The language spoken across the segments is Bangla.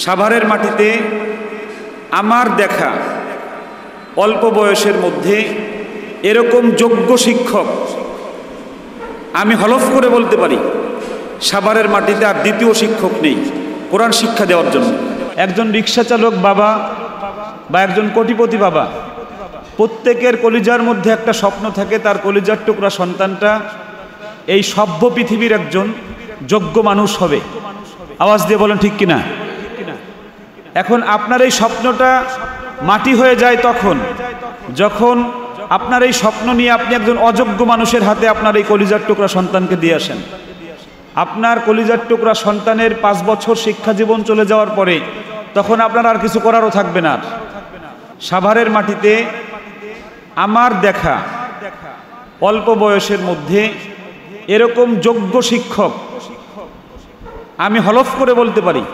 সাভারের মাটিতে আমার দেখা অল্প বয়সের মধ্যে এরকম যোগ্য শিক্ষক আমি হলফ করে বলতে পারি সাভারের মাটিতে আর দ্বিতীয় শিক্ষক নেই কোরআন শিক্ষা দেওয়ার জন্য। একজন রিক্সা চালক বাবা বা একজন কোটিপতি বাবা, প্রত্যেকের কলিজার মধ্যে একটা স্বপ্ন থাকে তার কলিজার টুকরা সন্তানটা এই সভ্য পৃথিবীর একজন যোগ্য মানুষ হবে। আওয়াজ দিয়ে বলেন ঠিক কিনা? এখন আপনার এই স্বপ্নটা মাটি হয়ে যায় তখন যখন আপনার এই স্বপ্ন নিয়ে আপনি একজন অযোগ্য মানুষের হাতে আপনার এই কলিজার টুকরা সন্তানকে দিয়ে আসেন। আপনার কলিজার টুকরা সন্তানের 5 বছর শিক্ষা জীবন চলে যাওয়ার পরে তখন আপনার আর কিছু করারও থাকবে না। সাভারের মাটিতে আমার দেখা অল্প বয়সের মধ্যে এরকম যোগ্য শিক্ষক আমি হলফ করে বলতে পারি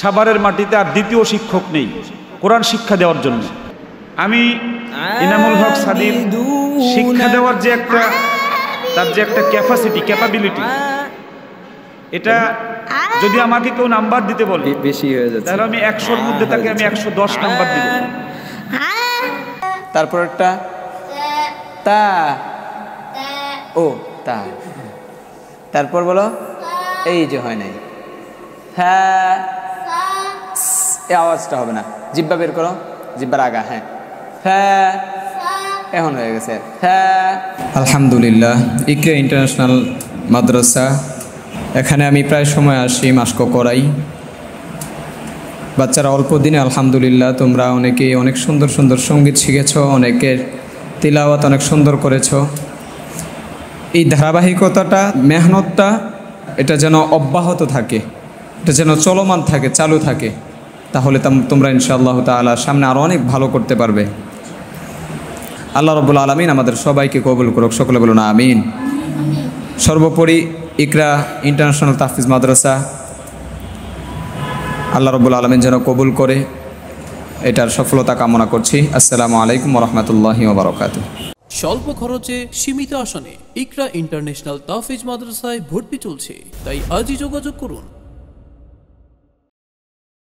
সাভারের মাটিতে আর দ্বিতীয় শিক্ষক নেই কোরআন শিক্ষা দেওয়ার জন্য। আমি ইনামুল হক সাদির শিক্ষা দেওয়ার যে একটা তার যে একটা ক্যাপাবিলিটি, এটা যদি আমাকে কেউ নাম্বার দিতে বলে বেশি হয়ে যাচ্ছে তাহলে আমি 100-র মধ্যে তাকে আমি 110 নাম্বার দিব। তারপর একটা তা ও তা, তারপর বলো এই যে হয় নাই হ্যাঁ, এই আওয়াজটা হবে না, জিব্বা বের করো, জিব্বার আগা, হ্যাঁ হ্যাঁ এখন হয়ে গেছে হ্যাঁ। আলহামদুলিল্লাহ, ইকরা ইন্টারন্যাশনাল মাদ্রাসা, এখানে আমি প্রায় সময় আসি, মাস্ক করাই। বাচ্চারা অল্প দিনে আলহামদুলিল্লাহ তোমরা অনেকেই অনেক সুন্দর সুন্দর সঙ্গীত শিখেছ, অনেকের তিলাওয়াত অনেক সুন্দর করেছ। এই ধারাবাহিকতাটা, মেহনতটা এটা যেন অব্যাহত থাকে, এটা যেন চলমান থাকে, চালু থাকে, তাহলে তোমরা ইনশাআল্লাহ তাআলা সামনে আরও অনেক ভালো করতে পারবে। আল্লাহ রাব্বুল আলামিন আমাদের সবাইকে কবুল করুক, সকলে বলুন আমিন। সর্বোপরি ইকরা ইন্টারন্যাশনাল তাহফিজ মাদ্রাসা আল্লাহ রাব্বুল আলামিন যেন কবুল করে, এটার সফলতা কামনা করছি। আসসালামু আলাইকুম ওয়া রাহমাতুল্লাহি ওয়া বারাকাতুহু। স্বল্প খরচে সীমিত আসনে ইকরা ইন্টারন্যাশনাল তাহফিজ মাদ্রাসায় ভর্তি চলছে, তাই আজই যোগাযোগ করুন।